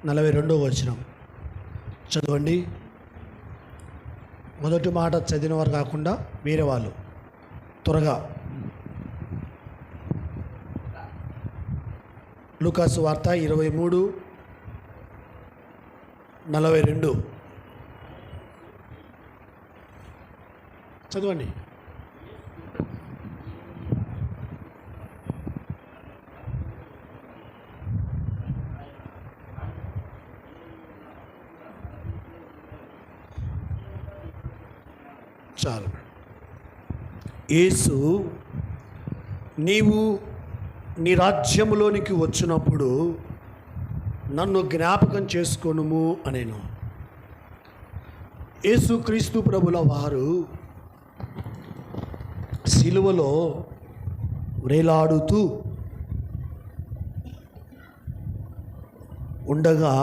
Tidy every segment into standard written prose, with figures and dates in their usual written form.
42వ వచనం చదవండి. మొదటి మాట చదివిన వారు కాకుండా వేరే వాళ్ళు త్వరగా. లూకాసు వార్త 23:42 చదవండి. చాలు. యేసు, నీవు నీ రాజ్యములోనికి వచ్చినప్పుడు నన్ను జ్ఞాపకం చేసుకొనుము అనేను. యేసు క్రీస్తు ప్రభుల వారు సిలువలో వేలాడుతూ ఉండగా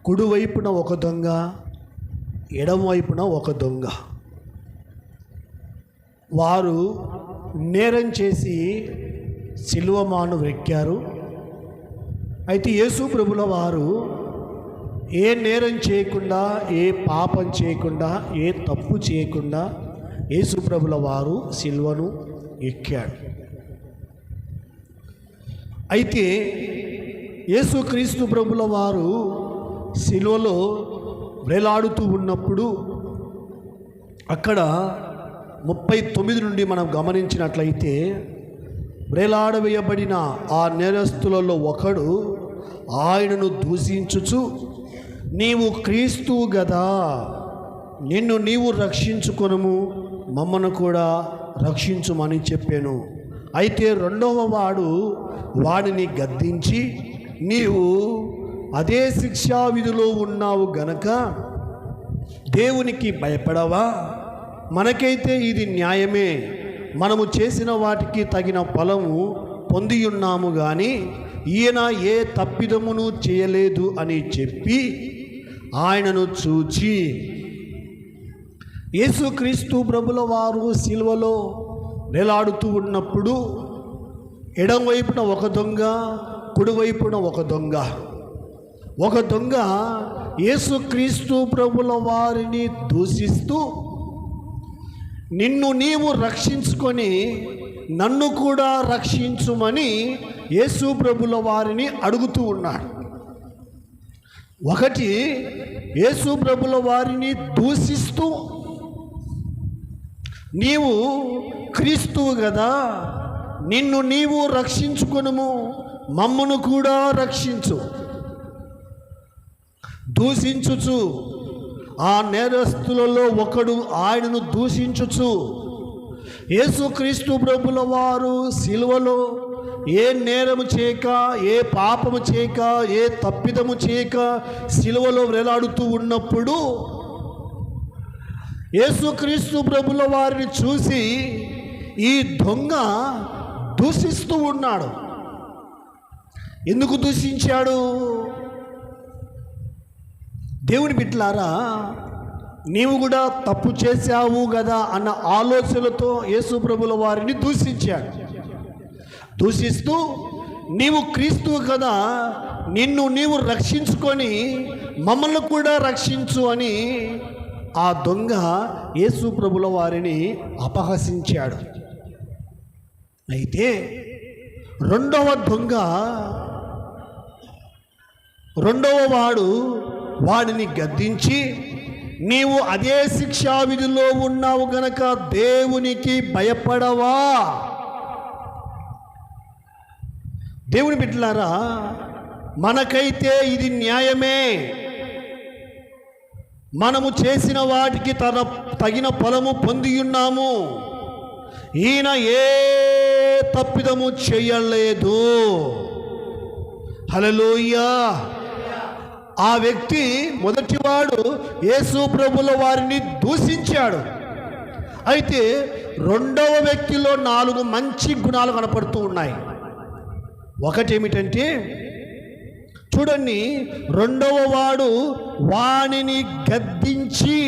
కుడివైపున ఒక దొంగ, ఎడమవైపున ఒక దొంగ, వారు నేరం చేసి సిలువమాను వెక్కారు. అయితే యేసు ప్రభుల వారు ఏ నేరం చేయకుండా, ఏ పాపం చేయకుండా, ఏ తప్పు చేయకుండా యేసు ప్రభుల వారు సిలువను ఎక్కాడు. అయితే యేసుక్రీస్తు ప్రభుల వారు సిలువలో వేలాడుతూ ఉన్నప్పుడు అక్కడ 39 నుండి మనం గమనించినట్లయితే, వేలాడవేయబడిన ఆ నేరస్తులలో ఒకడు ఆయనను దూషించుచు, నీవు క్రీస్తువు గదా, నిన్ను నీవు రక్షించుకొనుము, మమ్మను కూడా రక్షించుమని చెప్పాను. అయితే రెండవ వాడు వాడిని గద్దించి, నీవు అదే శిక్షా విధిలో ఉన్నావు గనక దేవునికి భయపడవా? మనకైతే ఇది న్యాయమే, మనము చేసిన వాటికి తగిన ఫలము పొంది ఉన్నాము కానీ ఈయన ఏ తప్పిదమును చేయలేదు అని చెప్పి ఆయనను చూచి, యేసుక్రీస్తు ప్రభుల వారు సిలువలో వేలాడుతూ ఉన్నప్పుడు ఎడమవైపున ఒక దొంగ, కుడివైపున ఒక దొంగ. ఒక దొంగ యేసుక్రీస్తు ప్రభుల వారిని దూషిస్తూ, నిన్ను నీవు రక్షించుకొని నన్ను కూడా రక్షించుమని యేసు ప్రభుల వారిని అడుగుతూ ఉన్నాడు. ఒకటి యేసు ప్రభుల వారిని దూషిస్తూ, నీవు క్రీస్తువు కదా, నిన్ను నీవు రక్షించుకొనుము, మమ్మను కూడా రక్షించు. దూషించుచు, ఆ నేరస్తులలో ఒకడు ఆయనను దూషించుచు, యేసుక్రీస్తు ప్రభుల వారు సిలువలో ఏ నేరము చేయక, ఏ పాపము చేయక, ఏ తప్పిదము చేయక సిలువలో వేలాడుతూ ఉన్నప్పుడు యేసుక్రీస్తు ప్రభుల వారిని చూసి ఈ దొంగ దూషిస్తూ ఉన్నాడు. ఎందుకు దూషించాడు? దేవుని బిడ్డలారా, నీవు కూడా తప్పు చేశావు కదా అన్న ఆలోచనలతో యేసు ప్రభుల వారిని దూషించాడు. దూషిస్తూ, నీవు క్రీస్తువు కదా, నిన్ను నీవు రక్షించుకొని మమ్మల్ని కూడా రక్షించు అని ఆ దొంగ యేసు ప్రభుల వారిని అపహసించాడు. అయితే రెండవ వాడు వాడిని గద్దించి, నీవు అదే శిక్షా విధిలో ఉన్నావు గనక దేవునికి భయపడవా? దేవుని బిడ్డలారా, మనకైతే ఇది న్యాయమే, మనము చేసిన వాటికి తగిన ఫలము పొంది ఉన్నాము, ఈయన ఏ తప్పిదము చేయలేదు. హల్లెలూయా. ఆ వ్యక్తి మొదటివాడు యేసు ప్రభుల వారిని దూషించాడు. అయితే రెండవ వ్యక్తిలో 4 మంచి గుణాలు కనపడుతూ ఉన్నాయి. ఒకటి ఏమిటంటే, చూడండి, రెండవ వాడు వానిని గద్దించి,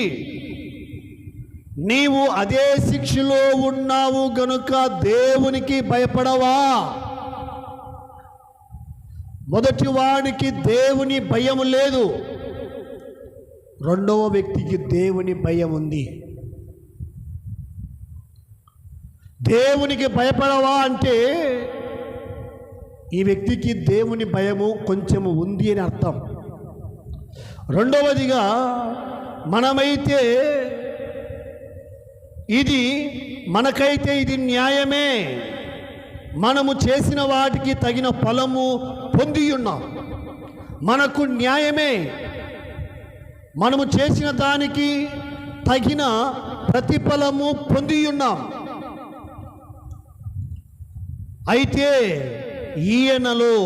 నీవు అదే శిక్షలో ఉన్నావు గనుక దేవునికి భయపడవా? మొదటి వాడికి దేవుని భయం లేదు, రెండవ వ్యక్తికి దేవుని భయం ఉంది. దేవునికి భయపడవా అంటే ఈ వ్యక్తికి దేవుని భయము కొంచెము ఉంది అని అర్థం. రెండవదిగా మనమైతే మనకైతే ఇది న్యాయమే, మనము చేసిన వాటికి తగిన ఫలము పొంది ఉన్నాం, మనకు న్యాయమే, మనము చేసిన దానికి తగిన ప్రతిఫలము పొంది ఉన్నాం. అయితే ఈయనలో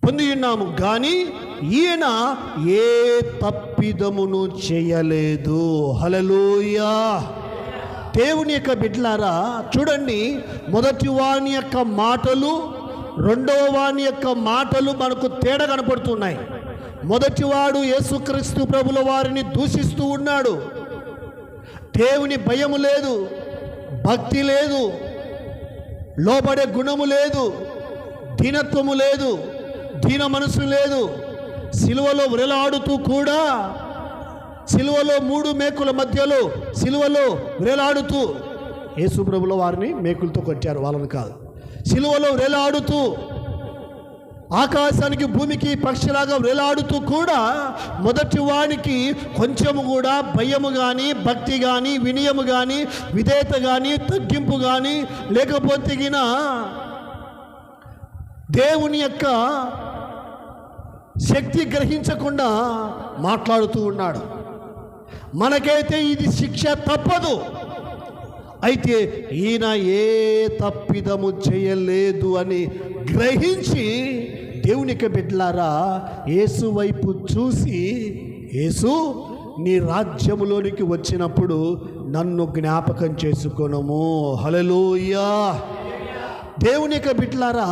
పొంది ఉన్నాము కానీ ఈయన ఏ తప్పిదమును చేయలేదు. హల్లెలూయా. దేవుని యొక్క బిడ్డలారా చూడండి, మొదటి వాని యొక్క మాటలు రెండవ వాని యొక్క మాటలు మనకు తేడా కనపడుతున్నాయి. మొదటివాడు యేసుక్రీస్తు ప్రభుల వారిని దూషిస్తూ ఉన్నాడు. దేవుని భయము లేదు, భక్తి లేదు, లోబడే గుణము లేదు, దీనత్వము లేదు, దీన మనసు లేదు. సిలువలో వ్రేలాడుతూ కూడా, సిలువలో 3 మేకుల మధ్యలో సిలువలో వ్రేలాడుతూ, యేసు ప్రభుల వారిని మేకులతో కొట్టారు, వాళ్ళని కాదు. సిలువలో వ్రేలాడుతూ ఆకాశానికి భూమికి పక్షిలాగా వ్రేలాడుతూ కూడా మొదటి వానికి కొంచెము కూడా భయము కానీ, భక్తి కానీ, వినయము కానీ, విధేయత కానీ, తగ్గింపు కానీ లేకపోతే దేవుని యొక్క శక్తి గ్రహించకుండా మాట్లాడుతూ ఉన్నాడు. మనకైతే ఇది శిక్ష తప్పదు. అయితే ఈయన ఏ తప్పిదము చేయలేదు అని గ్రహించి దేవుని యొక్క బిడ్డలారా యేసు వైపు చూసి, యేసు నీ రాజ్యములోనికి వచ్చినప్పుడు నన్ను జ్ఞాపకం చేసుకొనుము. హల్లెలూయా. దేవుని యొక్క బిడ్డలారా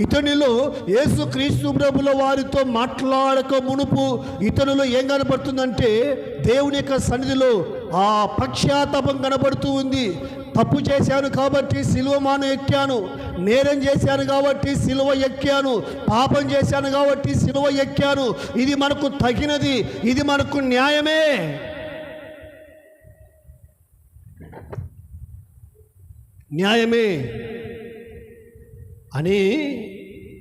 ఇతనిలో యేసుక్రీస్తు ప్రభుల వారితో మాట్లాడక మునుపు ఇతనిలో ఏం కనబడుతుందంటే దేవుని యొక్క సన్నిధిలో ఆ పశ్చాత్తాపం కనబడుతూ ఉంది. తప్పు చేశాను కాబట్టి సిలువ మాను ఎక్కాను, నేరం చేశాను కాబట్టి సిలువ ఎక్కాను, పాపం చేశాను కాబట్టి సిలువ ఎక్కాను, ఇది మనకు తగినది, ఇది మనకు న్యాయమే. న్యాయమే అని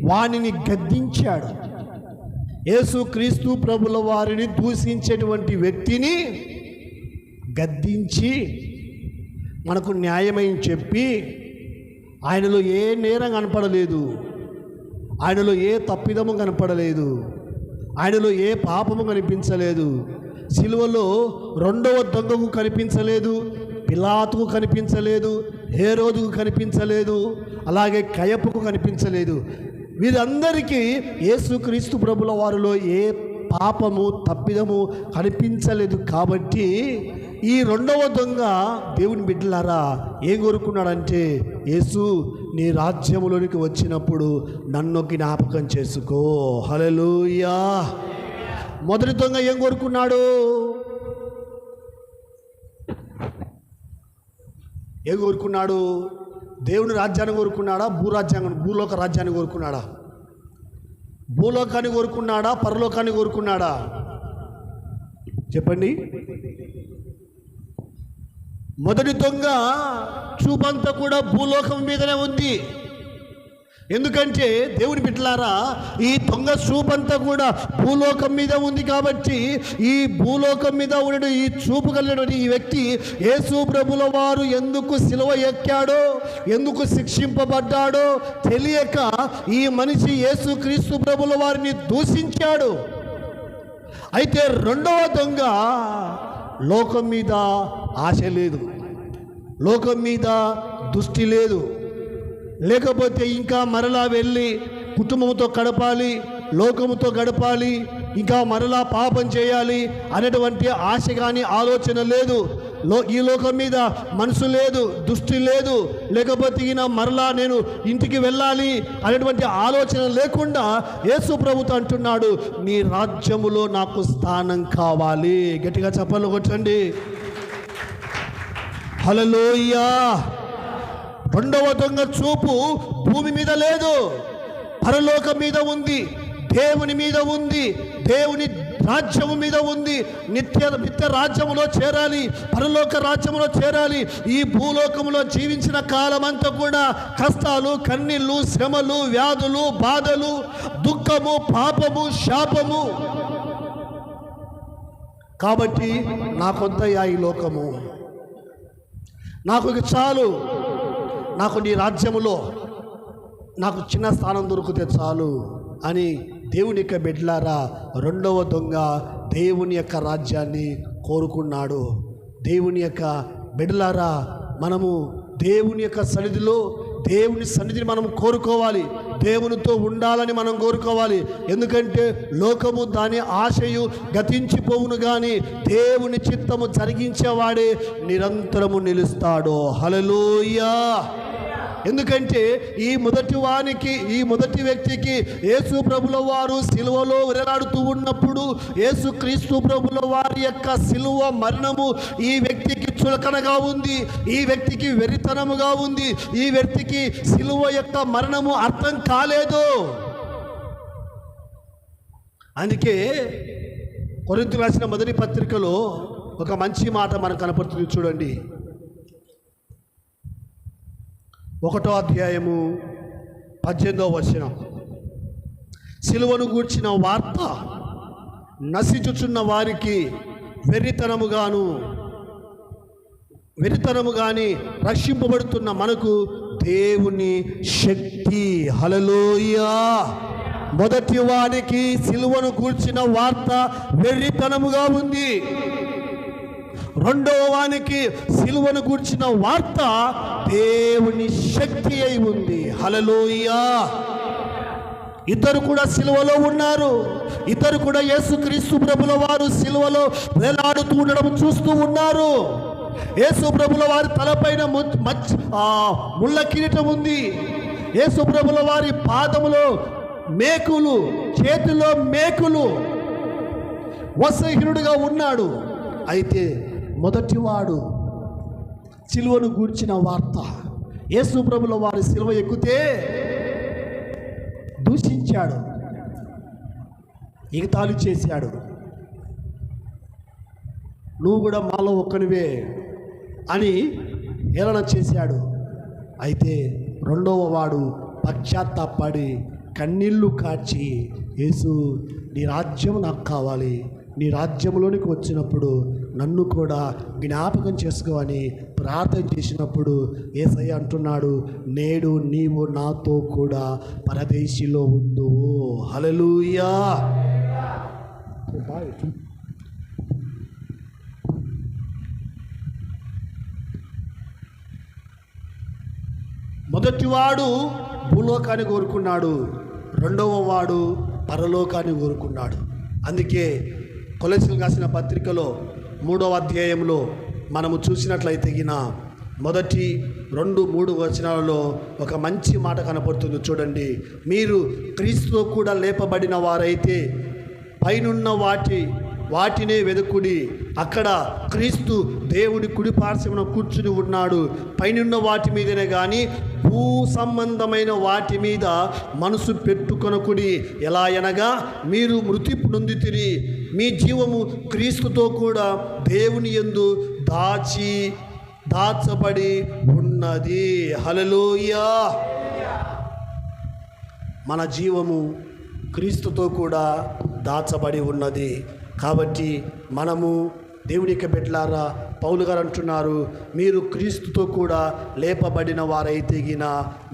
వానిని గద్దించాడు. యేసుక్రీస్తు ప్రభుల వారిని దూషించేటువంటి వ్యక్తిని గద్దించి మనకు న్యాయమని చెప్పి, ఆయనలో ఏ నేరం కనపడలేదు, ఆయనలో ఏ తప్పిదము కనపడలేదు, ఆయనలో ఏ పాపము కనిపించలేదు. సిలువలో రెండవ దొంగకు కనిపించలేదు, పిలాతుకు కనిపించలేదు, హేరోదుకు కనిపించలేదు, అలాగే కయపకు కనిపించలేదు. వీరందరికీ యేసుక్రీస్తు ప్రభుల వారిలో ఏ పాపము తప్పిదము కనిపించలేదు. కాబట్టి ఈ రెండవ దొంగ దేవుని బిడ్డలారా ఏం కోరుకున్నాడంటే, యేసు నీ రాజ్యములోనికి వచ్చినప్పుడు నన్ను జ్ఞాపకం చేసుకో. హల్లెలూయా. మొదటి దొంగ ఏం కోరుకున్నాడు? ఏం కోరుకున్నాడు? దేవుని రాజ్యాన్ని కోరుకున్నాడా? భూలోక రాజ్యాన్ని కోరుకున్నాడా? భూలోకాన్ని కోరుకున్నాడా? పరలోకాన్ని కోరుకున్నాడా? చెప్పండి. మొదటి దొంగ చూపంతా కూడా భూలోకం మీదనే ఉంది. ఎందుకంటే దేవుని బిడ్డలారా ఈ దొంగ చూపంతా కూడా భూలోకం మీద ఉంది. కాబట్టి ఈ భూలోకం మీద ఉన్న ఈ చూపు కలిగినటువంటి ఈ వ్యక్తి యేసు ప్రభుల వారు ఎందుకు సిలువ ఎక్కాడో, ఎందుకు శిక్షింపబడ్డాడో తెలియక ఈ మనిషి యేసుక్రీస్తు ప్రభుల వారిని దూషించాడు. అయితే రెండవ దొంగ లోకం మీద ఆశ లేదు, లోకం మీద దృష్టి లేదు, లేకపోతే ఇంకా మరలా వెళ్ళి కుటుంబంతో గడపాలి, లోకముతో గడపాలి, ఇంకా మరలా పాపం చేయాలి అనేటువంటి ఆశ కానీ ఆలోచన లేదు. ఈ లోకం మీద మనసు లేదు, దృష్టి లేదు, లేకపోతే ఈయన మరలా నేను ఇంటికి వెళ్ళాలి అనేటువంటి ఆలోచన లేకుండా యేసు ప్రభుతో అంటున్నాడు, నీ రాజ్యములో నాకు స్థానం కావాలి. గట్టిగా చప్పట్లు కొట్టండి. హల్లెలూయా. రెండవ దొంగ చూపు భూమి మీద లేదు, పరలోకం మీద ఉంది, దేవుని మీద ఉంది, దేవుని రాజ్యము మీద ఉంది. నిత్య రాజ్యములో చేరాలి, పరలోక రాజ్యములో చేరాలి. ఈ భూలోకములో జీవించిన కాలమంతా కూడా కష్టాలు, కన్నీళ్ళు, శ్రమలు, వ్యాధులు, బాధలు, దుఃఖము, పాపము, శాపము. కాబట్టి నాకొద్దయ్యా ఈ లోకము, నాకు ఇక చాలు, నాకు నీ రాజ్యములో నాకు చిన్న స్థానం దొరికితే చాలు అని దేవుని యొక్క బిడ్డలారా రెండవ దొంగ దేవుని యొక్క రాజ్యాన్ని కోరుకున్నాడు. దేవుని యొక్క బిడ్డలారా మనము దేవుని యొక్క సన్నిధిలో దేవుని సన్నిధిని మనం కోరుకోవాలి, దేవునితో ఉండాలని మనం కోరుకోవాలి. ఎందుకంటే లోకము దాని ఆశయు గతించిపోవును కానీ దేవుని చిత్తము జరిగించేవాడే నిరంతరము నిలుస్తాడు. హల్లెలూయా. ఎందుకంటే ఈ మొదటి వ్యక్తికి యేసు ప్రభుల వారు సిలువలో వేలాడుతూ ఉన్నప్పుడు యేసు క్రీస్తు ప్రభుల వారి యొక్క సిలువ మరణము ఈ వ్యక్తికి చులకనగా ఉంది, ఈ వ్యక్తికి వెరితనముగా ఉంది, ఈ వ్యక్తికి సిలువ యొక్క మరణము అర్థం కాలేదు. అందుకే కొరింథీయులకు రాసిన మొదటి పత్రికలో ఒక మంచి మాట మనకు కనపడుతుంది. చూడండి, 1వ అధ్యాయము 18వ వచనం. సిలువను గూర్చిన వార్త నశించుచున్న వారికి వెరితనము గాని రక్షింపబడుతున్న మనకు దేవుని శక్తి. హల్లెలూయా. మొదటి వారికి సిలువను గూర్చిన వార్త వెర్రితనముగా ఉంది, రెండవ వానికి సిలువను గూర్చిన వార్త దేవుని శక్తి అయి ఉంది. హల్లెలూయా. ఇద్దరు కూడా సిలువలో ఉన్నారు, ఇద్దరు కూడా యేసుక్రీస్తు ప్రభుల వారు సిలువలో వేలాడుతూ ఉండడం చూస్తూ ఉన్నారు. యేసు ప్రభుల వారి తలపైన ముళ్ళ కిరీటం ఉంది, యేసు ప్రభుల వారి పాదములో మేకులు, చేతిలో మేకులు, వస్త్రహీనుడిగా ఉన్నాడు. అయితే మొదటివాడు సిలువను గూర్చిన వార్త, యేసు ప్రభుల వారి సిలువ ఎక్కితే దూషించాడు, ఎగతాళి చేశాడు, నువ్వు కూడా మాలో ఒక్కనివే అని హేళన చేశాడు. అయితే రెండవ వాడు పశ్చాత్తాపడి కన్నీళ్లు కార్చి, యేసు నీ రాజ్యం నాకు కావాలి, నీ రాజ్యంలోనికి వచ్చినప్పుడు నన్ను కూడా జ్ఞాపకం చేసుకోవని ప్రార్థన చేసినప్పుడు యేసయ్య అంటున్నాడు, నేడు నీవు నాతో కూడా పరదేశిలో ఉందువు. హల్లెలూయా. మొదటివాడు భూలోకాన్ని కోరుకున్నాడు, రెండవ వాడు పరలోకాన్ని కోరుకున్నాడు. అందుకే కొలస్సీయులకు రాసిన పత్రికలో 3వ అధ్యాయంలో మనము చూసినట్లయితే మొదటి 2-3 వచనాలలో ఒక మంచి మాట కనపడుతుంది. చూడండి, మీరు క్రీస్తుతో కూడా లేపబడిన వారైతే పైనున్న వాటినే వెదుకుడి, అక్కడ క్రీస్తు దేవుడి కుడి పార్శ్వమున కూర్చుని ఉన్నాడు. పైనున్న వాటి మీదనే కానీ భూ సంబంధమైన వాటి మీద మనసు పెట్టుకొనకుడి. ఎలా అనగా మీరు మృతి నొందితిరి, మీ జీవము క్రీస్తుతో కూడా దేవుని యందు దాచబడి ఉన్నది. హల్లెలూయా. మన జీవము క్రీస్తుతో కూడా దాచబడి ఉన్నది. కాబట్టి మనము దేవుని యొక్క బిడ్డలారా, పౌలు గారు అంటున్నారు, మీరు క్రీస్తుతో కూడా లేపబడిన వారైతే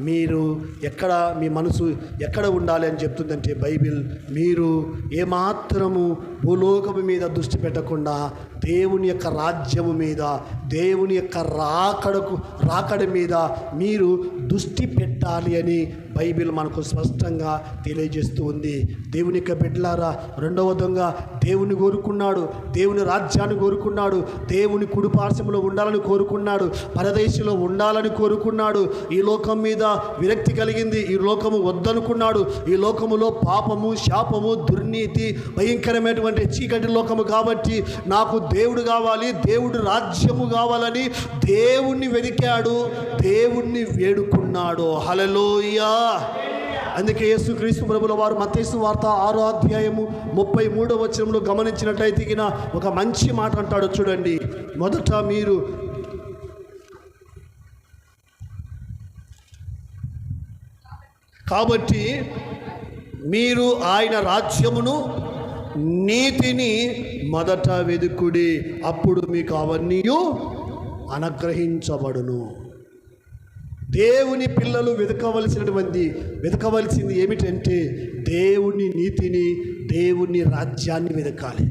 మీరు ఎక్కడ, మీ మనసు ఎక్కడ ఉండాలి అని చెప్తుందంటే బైబిల్, మీరు ఏమాత్రము భూలోకము మీద దృష్టి పెట్టకుండా దేవుని యొక్క రాజ్యము మీద, దేవుని యొక్క రాకడ మీద మీరు దృష్టి పెట్టాలి అని బైబిల్ మనకు స్పష్టంగా తెలియజేస్తూ ఉంది. దేవుని యొక్క బిడ్డలారా, రెండవ దొంగ దేవుని కోరుకున్నాడు, దేవుని రాజ్యాన్ని కోరుకున్నాడు, దేవుని కుడి పార్శ్వంలో ఉండాలని కోరుకున్నాడు, పరదేశంలో ఉండాలని కోరుకున్నాడు. ఈ లోకం మీద విరక్తి కలిగింది, ఈ లోకము వద్దనుకున్నాడు. ఈ లోకములో పాపము, శాపము, దుర్నీతి, భయంకరమైనటువంటి చీకటి లోకము కాబట్టి నాకు దేవుడు కావాలి, దేవుడు రాజ్యము కావాలని దేవుణ్ణి వెదికాడు, దేవుణ్ణి వేడుకున్నాడు. హల్లెలూయా. అందుకే యేసుక్రీస్తు ప్రభుల వారు మత్తయి సువార్త 6వ అధ్యాయము 33వ వచనంలో గమనించినట్లయితే ఒక మంచి మాట అంటాడు చూడండి. మొదట మీరు కాబట్టి మీరు ఆయన రాజ్యమును నీతిని మొదట వెదుకుడి, అప్పుడు మీకు అవన్నీ అనుగ్రహించబడును. దేవుని పిల్లలు వెతకవలసింది ఏమిటంటే దేవుని నీతిని, దేవుని రాజ్యాన్ని వెతకాలి.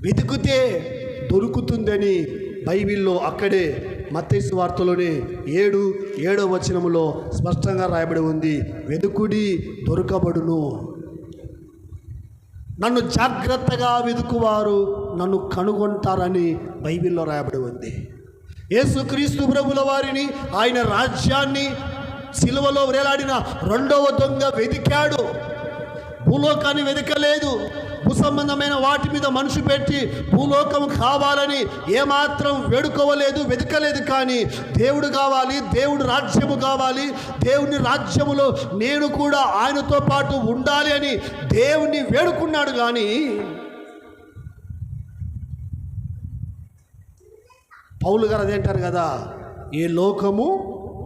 వెతికితే దొరుకుతుందని బైబిల్లో అక్కడే మత్తయి సువార్తలోనే 7వ వచనములో స్పష్టంగా రాయబడి ఉంది. వెతుకుడి దొరకబడును. నన్ను జాగ్రత్తగా వెతుకువారు నన్ను కనుగొంటారని బైబిల్లో రాయబడి ఉంది. యేసుక్రీస్తు ప్రభుల వారిని, ఆయన రాజ్యాన్ని సిలువలో వేలాడిన రెండవ దొంగ వెతికాడు. భూలోకాన్ని వెతకలేదు. భూసంబంధమైన వాటి మీద మనసు పెట్టి భూలోకం కావాలని ఏమాత్రం వేడుకోవలేదు, వెతకలేదు. కానీ దేవుడు కావాలి, దేవుడు రాజ్యము కావాలి, దేవుని రాజ్యములో నేను కూడా ఆయనతో పాటు ఉండాలి అని దేవుణ్ణి వేడుకున్నాడు. కానీ పౌలు గారు అదేంటారు కదా, ఈ లోకము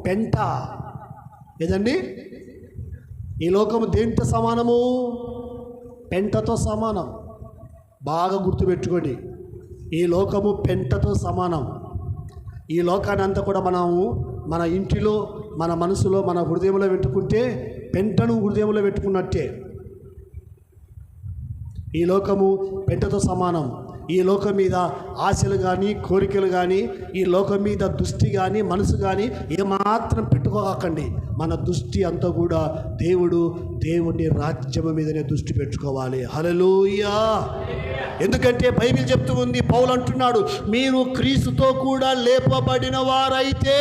పెంట. ఏదండి? ఈ లోకము దేనితో సమానము? పెంటతో సమానం. బాగా గుర్తుపెట్టుకోండి, ఈ లోకము పెంటతో సమానం. ఈ లోకాన్ని అంతా కూడా మనము మన ఇంటిలో, మన మనసులో, మన హృదయంలో పెట్టుకుంటే పెంటను హృదయంలో పెట్టుకున్నట్టే. ఈ లోకము పెంటతో సమానం. ఈ లోకం మీద ఆశలు కానీ, కోరికలు కానీ, ఈ లోకం మీద దృష్టి కానీ, మనసు కానీ ఏమాత్రం పెట్టుకోకండి. మన దృష్టి అంతా కూడా దేవుని రాజ్యము మీదనే దృష్టి పెట్టుకోవాలి. హల్లెలూయా. ఎందుకంటే బైబిల్ చెప్తూ ఉంది, పౌలు అంటున్నాడు, మీరు క్రీస్తుతో కూడా లేపబడిన వారైతే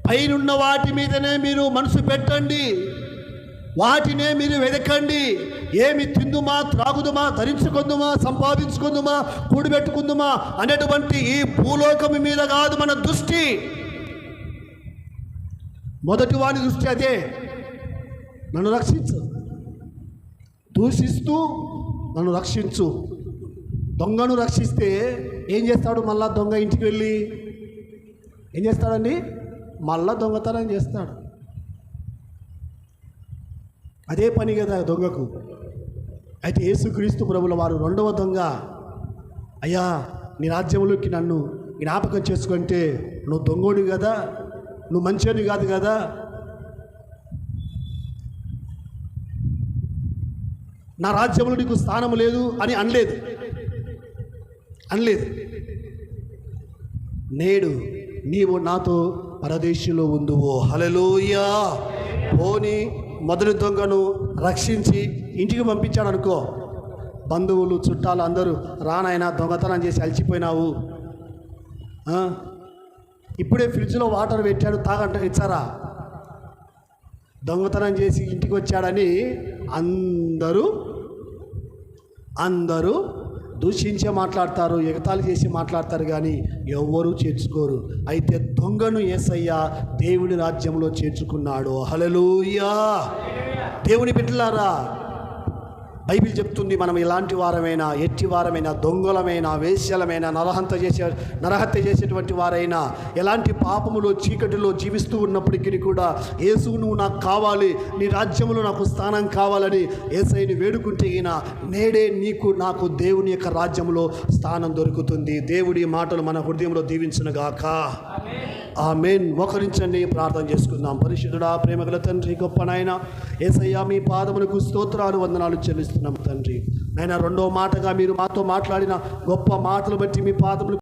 పైనున్న వాటి మీదనే మీరు మనసు పెట్టండి, వాటినే మీరు వెదకండి. ఏమి తిందుమా, త్రాగుదుమా, ధరించుకుందుమా, సంపాదించుకుందుమా, కూడిపెట్టుకుందుమా అనేటువంటి ఈ భూలోకం మీద కాదు మన దృష్టి. మొదటి వాని దృష్టి అదే, నన్ను రక్షించు, దూషిస్తూ నన్ను రక్షించు. దొంగను రక్షిస్తే ఏం చేస్తాడు? మళ్ళా దొంగ ఇంటికి వెళ్ళి ఏం చేస్తాడండి? మళ్ళా దొంగతనం చేస్తాడు. అదే పని కదా దొంగకు. అయితే యేసుక్రీస్తు ప్రభుల వారు రెండవ దొంగ, అయ్యా నీ రాజ్యంలోకి నన్ను జ్ఞాపకం చేసుకుంటే, నువ్వు దొంగోడి కదా, నువ్వు మంచోని కాదు కదా, నా రాజ్యంలో నీకు స్థానం లేదు అని అనలేదు. నేడు నీవు నాతో పరదేశంలో ఉందువో. హల్లెలూయా. పోని మొదటి దొంగను రక్షించి ఇంటికి పంపించాడు అనుకో, బంధువులు, చుట్టాలు అందరూ, రానాయన దొంగతనం చేసి అలసిపోయినావు, ఇప్పుడే ఫ్రిడ్జ్లో వాటర్ పెట్టాడు తాగంట ఇచ్చారా? దొంగతనం చేసి ఇంటికి వచ్చాడని అందరూ దూషించే మాట్లాడతారు, ఎగతాళి చేసి మాట్లాడతారు, కానీ ఎవ్వరూ చేర్చుకోరు. అయితే దొంగను యేసయ్య దేవుని రాజ్యంలో చేర్చుకున్నాడు. హల్లెలూయా. దేవుని బిడ్డలారా, బైబిల్ చెప్తుంది, మనం ఎలాంటి వారమైనా, ఎట్టి వారమైనా, దొంగలమైనా, వేశ్యలమైనా, నరహత్య చేసేటువంటి వారైనా, ఎలాంటి పాపములో చీకటిలో జీవిస్తూ ఉన్నప్పటికీ కూడా యేసు నువ్వు నాకు కావాలి, నీ రాజ్యంలో నాకు స్థానం కావాలని యేసయ్యని వేడుకుంటే నేడే నాకు దేవుని యొక్క రాజ్యంలో స్థానం దొరుకుతుంది. దేవుడి మాటలు మన హృదయంలో దీవించునుగాక. ఆమేన్. మోకరించండి, ప్రార్థన చేసుకుందాం. పరిశుద్ధుడా, ప్రేమగల తండ్రి, గొప్ప నాయన యేసయ్య, మీ పాదములకు స్తోత్రాలు, వందనాలు చెల్లిస్తున్నాం తండ్రి. నాయన, రెండో మాటగా మీరు మాతో మాట్లాడిన గొప్ప మాటలు బట్టి మీ పాదములు